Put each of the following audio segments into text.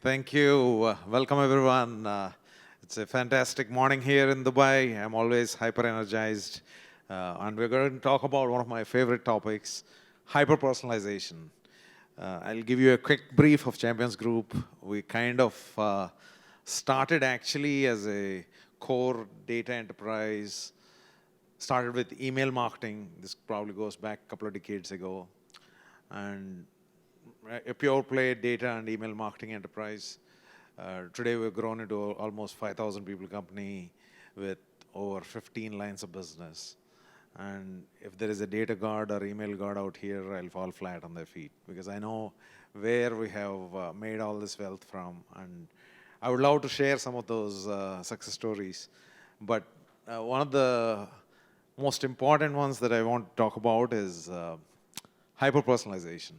Thank you. Welcome, everyone. It's a fantastic morning here in Dubai. I'm always hyper-energized. And we're going to talk about one of my favorite topics, hyper-personalization. I'll give you a quick brief of Champions Group. We kind of started actually as a core data enterprise, started with email marketing. This probably goes back a couple of decades ago. And a pure play data and email marketing enterprise. Today we've grown into almost 5,000 people company with over 15 lines of business. And if there is a data guard or email guard out here, I'll fall flat on their feet because I know where we have made all this wealth from. And I would love to share some of those success stories. But one of the most important ones that I want to talk about is hyper-personalization.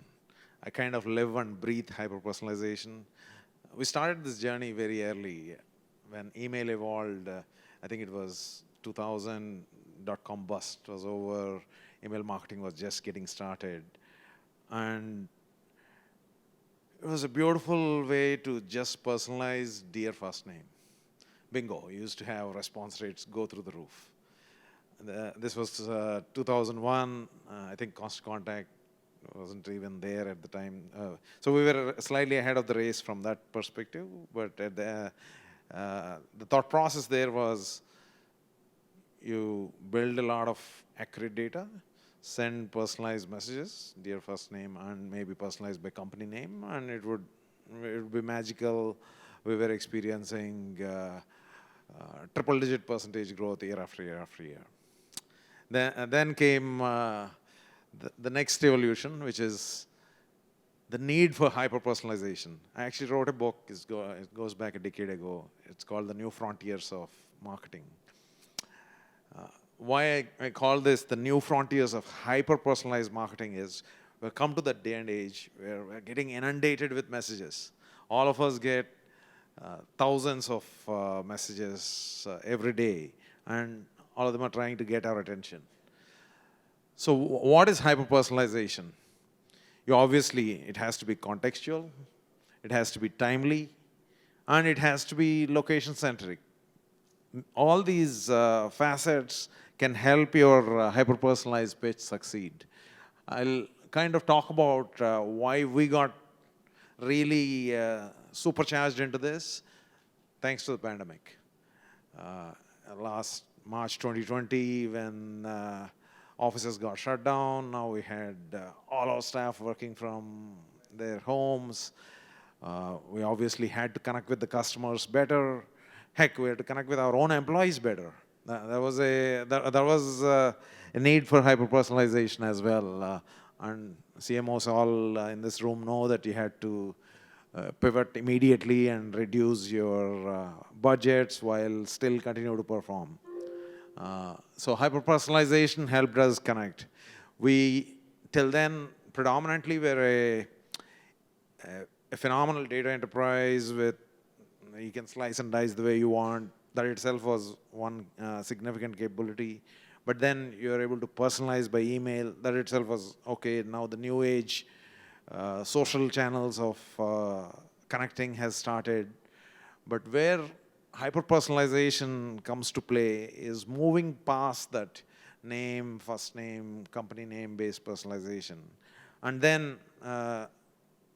I kind of live and breathe hyper-personalization. We started this journey very early. When email evolved, I think it was 2000, .com bust was over, email marketing was just getting started. And it was a beautiful way to just personalize dear first name. Bingo, you used to have response rates go through the roof. This was 2001, I think Constant Contact wasn't even there at the time. So we were slightly ahead of the race from that perspective, but the thought process there was you build a lot of accurate data, send personalized messages, dear first name, and maybe personalized by company name, and it would be magical. We were experiencing triple-digit percentage growth year after year after year. Then came the next evolution, which is the need for hyper-personalization. I actually wrote a book, it goes back a decade ago. It's called The New Frontiers of Marketing. Why I call this the new frontiers of hyper-personalized marketing is we've come to that day and age where we're getting inundated with messages. All of us get thousands of messages every day, and all of them are trying to get our attention. So what is hyper-personalization? It has to be contextual, it has to be timely, and it has to be location-centric. All these facets can help your hyper-personalized pitch succeed. I'll kind of talk about why we got really supercharged into this thanks to the pandemic. Last March 2020, when offices got shut down. Now we had all our staff working from their homes. We obviously had to connect with the customers better. Heck, we had to connect with our own employees better. There was a need for hyper-personalization as well. And CMOs all in this room know that you had to pivot immediately and reduce your budgets while still continue to perform. So hyper-personalization helped us connect. We, till then, predominantly were a phenomenal data enterprise with, you can slice and dice the way you want. That itself was one significant capability. But then you're able to personalize by email. That itself was, okay, now the new age social channels of connecting has started. But where hyper-personalization comes to play is moving past that name, first name, company name-based personalization, and then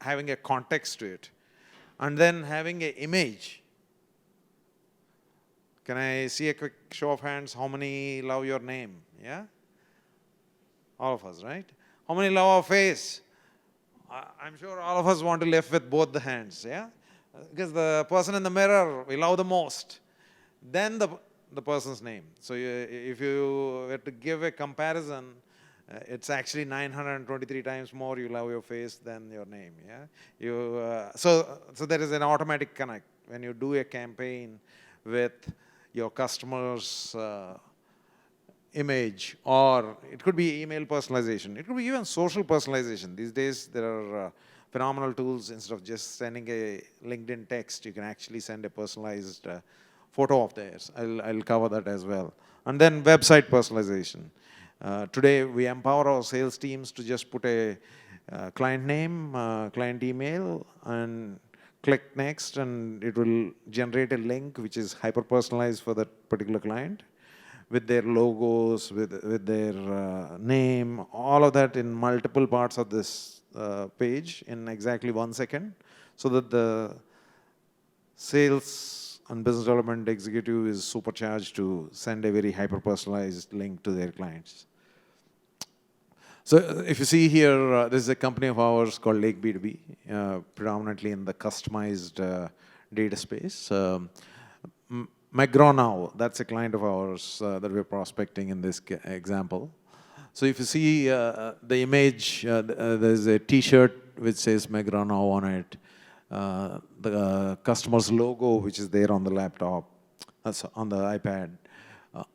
having a context to it, and then having an image. Can I see a quick show of hands? How many love your name? Yeah? All of us, right? How many love our face? I'm sure all of us want to lift with both the hands, yeah? Because the person in the mirror we love the most, then the person's name. So if you were to give a comparison, it's actually 923 times more you love your face than your name. Yeah, so there is an automatic connect when you do a campaign with your customer's image, or it could be email personalization. It could be even social personalization. These days there are phenomenal tools. Instead of just sending a LinkedIn text, you can actually send a personalized photo of theirs. I'll cover that as well. And then website personalization. Today, we empower our sales teams to just put a client name, client email, and click next, and it will generate a link which is hyper-personalized for that particular client, with their logos, with their name, all of that in multiple parts of this page in exactly 1 second, so that the sales and business development executive is supercharged to send a very hyper-personalized link to their clients. So if you see here, this is a company of ours called Lake B2B, predominantly in the customized data space. McGraw Now, that's a client of ours that we're prospecting in this example. So if you see the image, there's a T-shirt which says McGraw Now on it. The customer's logo, which is there on the laptop, on the iPad.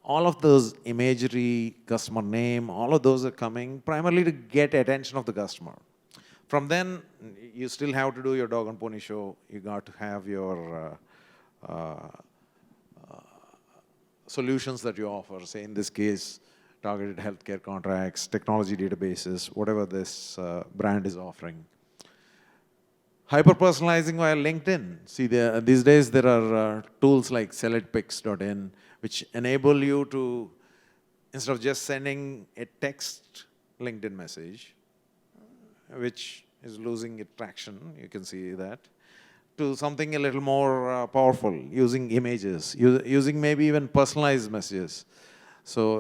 All of those imagery, customer name, all of those are coming primarily to get attention of the customer. From then, you still have to do your dog and pony show. You got to have your solutions that you offer. Say in this case, targeted healthcare contracts, technology databases, whatever this brand is offering. Hyper-personalizing via LinkedIn. See, these days there are tools like selectpics.in which enable you to, instead of just sending a text LinkedIn message, which is losing its traction, you can see that, to something a little more powerful, using images, using maybe even personalized messages. So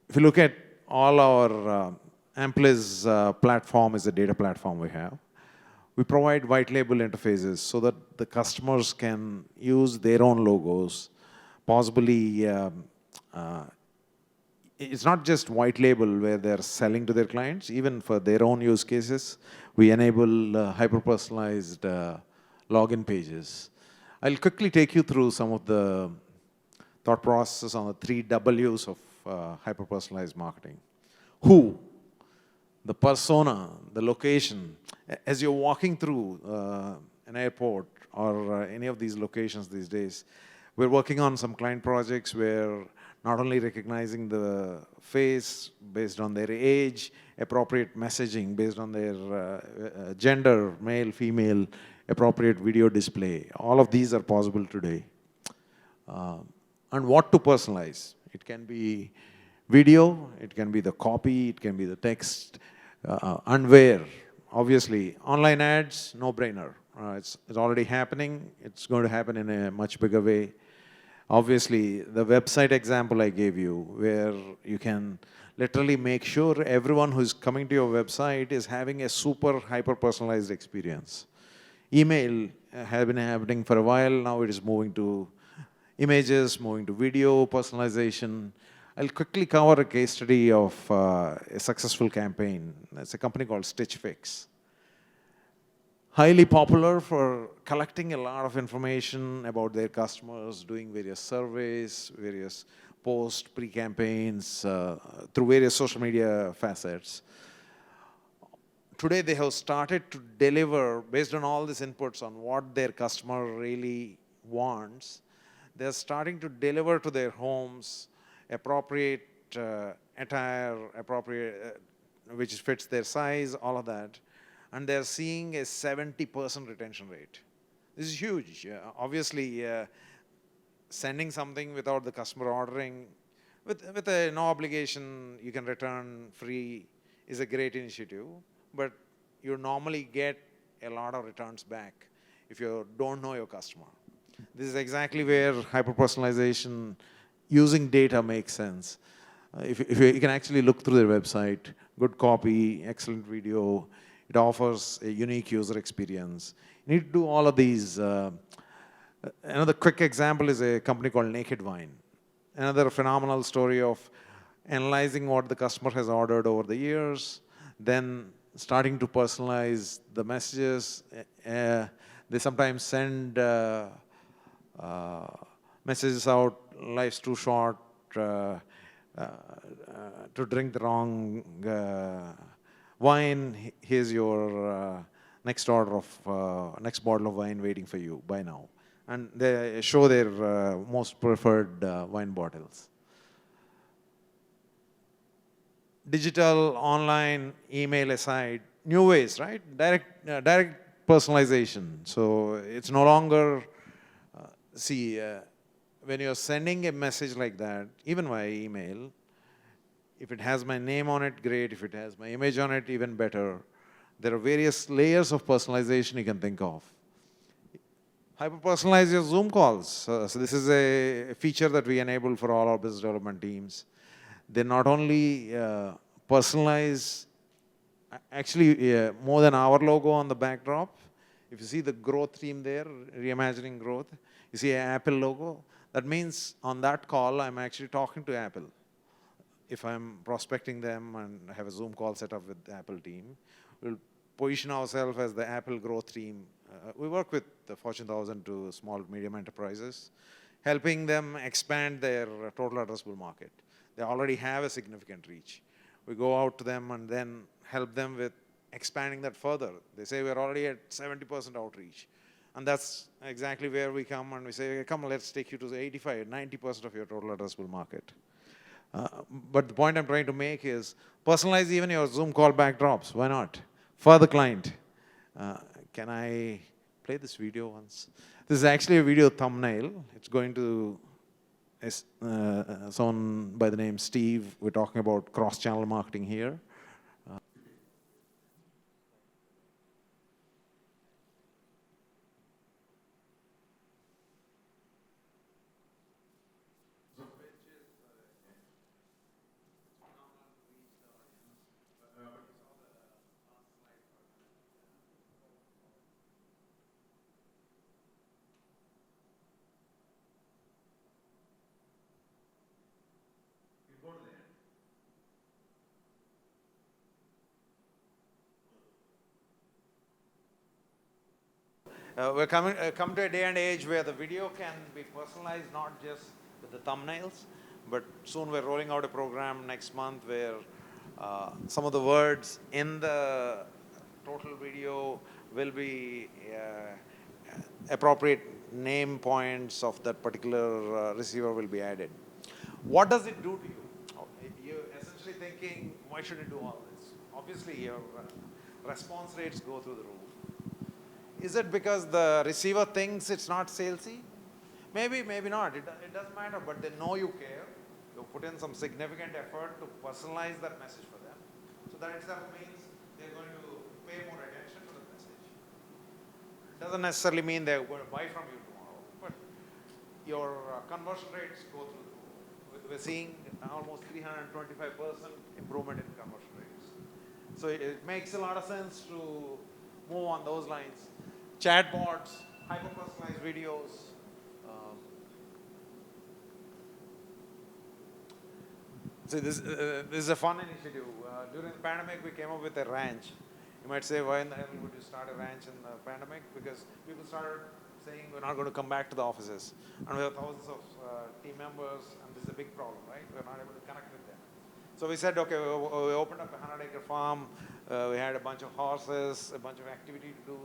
if you look at all our Amplis platform is a data platform we have. We provide white label interfaces so that the customers can use their own logos. Possibly, it's not just white label where they're selling to their clients. Even for their own use cases, we enable hyper-personalized login pages. I'll quickly take you through some of the thought process on the 3 W's of hyper-personalized marketing. Who? The persona, the location. As you're walking through an airport or any of these locations these days, we're working on some client projects where not only recognizing the face based on their age, appropriate messaging based on their gender, male, female, appropriate video display. All of these are possible today. And what to personalize. It can be video, it can be the copy, it can be the text, and where. Obviously, online ads, no-brainer. It's already happening. It's going to happen in a much bigger way. Obviously, the website example I gave you, where you can literally make sure everyone who's coming to your website is having a super hyper-personalized experience. Email has been happening for a while. Now it is moving to images, moving to video, personalization. I'll quickly cover a case study of a successful campaign. It's a company called Stitch Fix. Highly popular for collecting a lot of information about their customers, doing various surveys, various post, pre-campaigns, through various social media facets. Today they have started to deliver, based on all these inputs on what their customer really wants, they're starting to deliver to their homes appropriate attire, appropriate, which fits their size, all of that. And they're seeing a 70% retention rate. This is huge. Obviously, sending something without the customer ordering, with a no obligation, you can return free, is a great initiative. But you normally get a lot of returns back if you don't know your customer. This is exactly where hyper-personalization using data makes sense. If you can actually look through their website, good copy, excellent video, it offers a unique user experience. You need to do all of these. Another quick example is a company called Naked Wine. Another phenomenal story of analyzing what the customer has ordered over the years, then starting to personalize the messages. They sometimes send messages out, life's too short to drink the wrong wine. Here's your next order of, next bottle of wine waiting for you, buy now. And they show their most preferred wine bottles. Digital, online, email aside, new ways, right? Direct personalization. So it's no longer, see, when you're sending a message like that, even via email, if it has my name on it, great. If it has my image on it, even better. There are various layers of personalization you can think of. Hyper-personalize your Zoom calls. So this is a feature that we enable for all our business development teams. They not only personalize, actually more than our logo on the backdrop. If you see the growth theme there, reimagining growth, you see an Apple logo. That means on that call, I'm actually talking to Apple. If I'm prospecting them and have a Zoom call set up with the Apple team, we'll position ourselves as the Apple growth team. We work with the Fortune 1000 to small, medium enterprises, helping them expand their total addressable market. They already have a significant reach. We go out to them and then help them with expanding that further. They say we're already at 70% outreach. And that's exactly where we come and we say, come, let's take you to the 85, 90% of your total addressable market. But the point I'm trying to make is personalize even your Zoom call backdrops. Why not? For the client. Can I play this video once? This is actually a video thumbnail. It's going to someone by the name Steve. We're talking about cross-channel marketing here. We're come to a day and age where the video can be personalized, not just with the thumbnails, but soon we're rolling out a program next month where some of the words in the total video will be appropriate name points of that particular receiver will be added. What does it do to you? You're essentially thinking, why should it do all this? Obviously, your response rates go through the roof. Is it because the receiver thinks it's not salesy? Maybe, maybe not. It doesn't matter, but they know you care. You put in some significant effort to personalize that message for them. So that itself means they're going to pay more attention to the message. It doesn't necessarily mean they're going to buy from you tomorrow, but your conversion rates go through the roof. We're seeing almost 325% improvement in conversion rates. So it makes a lot of sense to move on those lines. Chatbots, hyper-personalized videos. See, this is a fun initiative. During the pandemic, we came up with a ranch. You might say, why in the hell would you start a ranch in the pandemic? Because people started saying we're not going to come back to the offices. And we have thousands of team members, and this is a big problem, right? We're not able to connect with them. So we said, okay, we opened up a 100-acre farm. We had a bunch of horses, a bunch of activity to do,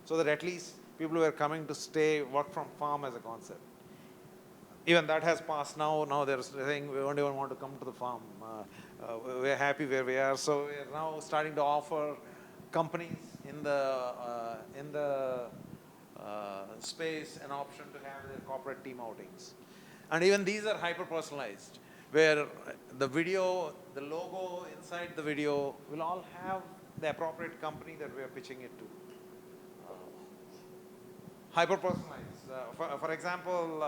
so that at least people were coming to stay, work from farm as a concept. Even that has passed now. Now they're saying we don't even want to come to the farm. We're happy where we are. So we're now starting to offer companies in the space an option to have their corporate team outings. And even these are hyper-personalized, where the video, the logo inside the video will all have the appropriate company that we are pitching it to. Hyper-personalized. For example,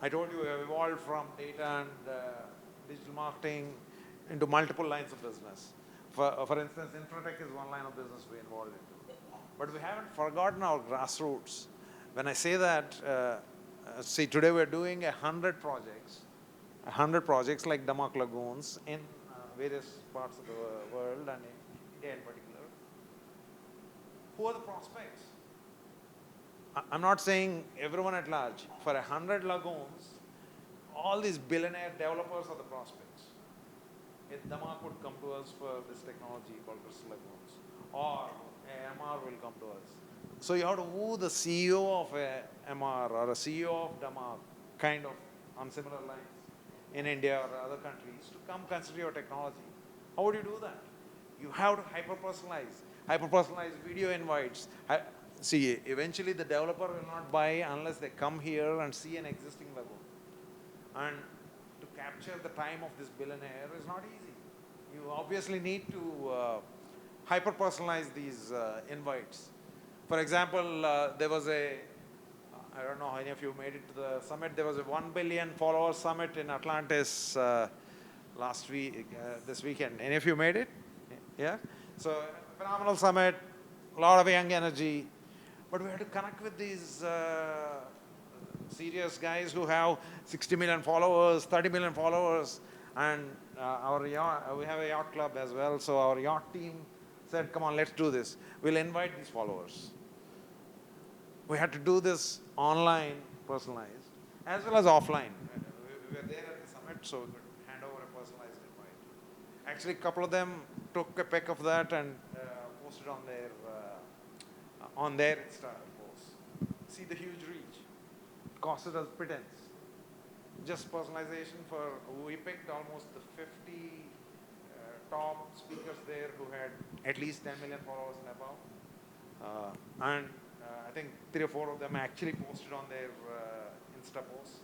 I told you we have evolved from data and digital marketing into multiple lines of business. For instance, Infratech is one line of business we're involved into. But we haven't forgotten our grassroots. When I say that, see, today we're doing 100 projects. 100 projects like Damak Lagoons in various parts of the world and in India in particular. Who are the prospects? I'm not saying everyone at large. For 100 lagoons, all these billionaire developers are the prospects. If Damak would come to us for this technology called Crystal Lagoons, or MR will come to us. So you have to woo the CEO of a MR or a CEO of Damak, kind of on similar lines, in India or other countries to come consider your technology. How would you do that? You have to hyper-personalize video invites. See, eventually the developer will not buy unless they come here and see an existing logo. And to capture the time of this billionaire is not easy. You obviously need to hyper-personalize these invites. For example, there was I don't know how many of you made it to the summit. There was a 1 billion follower summit in Atlantis last week, this weekend. Any of you made it? Yeah? So, phenomenal summit, a lot of young energy. But we have to connect with these serious guys who have 60 million followers, 30 million followers, and we have a yacht club as well. So our yacht team said, come on, let's do this. We'll invite these followers. We had to do this online, personalized, as well as offline. We were there at the summit, so we could hand over a personalized invite. Actually, a couple of them took a pic of that and posted on their Insta post. See the huge reach. It costed us pittance. Just personalization we picked almost the 50 top speakers there who had at least 10 million followers and above. I think 3 or 4 of them actually posted on their Insta posts.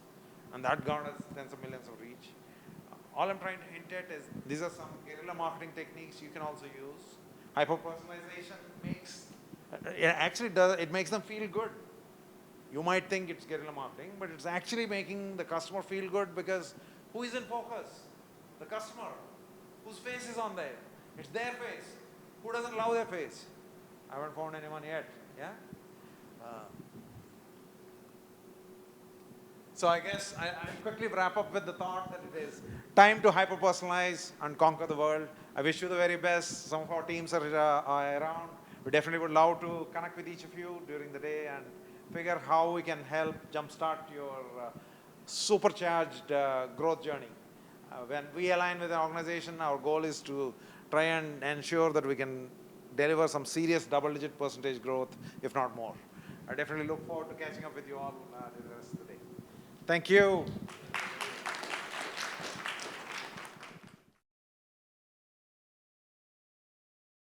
And that got us tens of millions of reach. All I'm trying to hint at is these are some guerrilla marketing techniques you can also use. Hyper-personalization it makes them feel good. You might think it's guerrilla marketing, but it's actually making the customer feel good because who is in focus? The customer. Whose face is on there? It's their face. Who doesn't love their face? I haven't found anyone yet. Yeah? So I guess I'll quickly wrap up with the thought that it is time to hyper-personalize and conquer the world. I wish you the very best. Some of our teams are around. We definitely would love to connect with each of you during the day and figure how we can help jumpstart your supercharged growth journey. When we align with an organization, our goal is to try and ensure that we can deliver some serious double-digit percentage growth, if not more. I definitely look forward to catching up with you all the rest of the day. Thank you.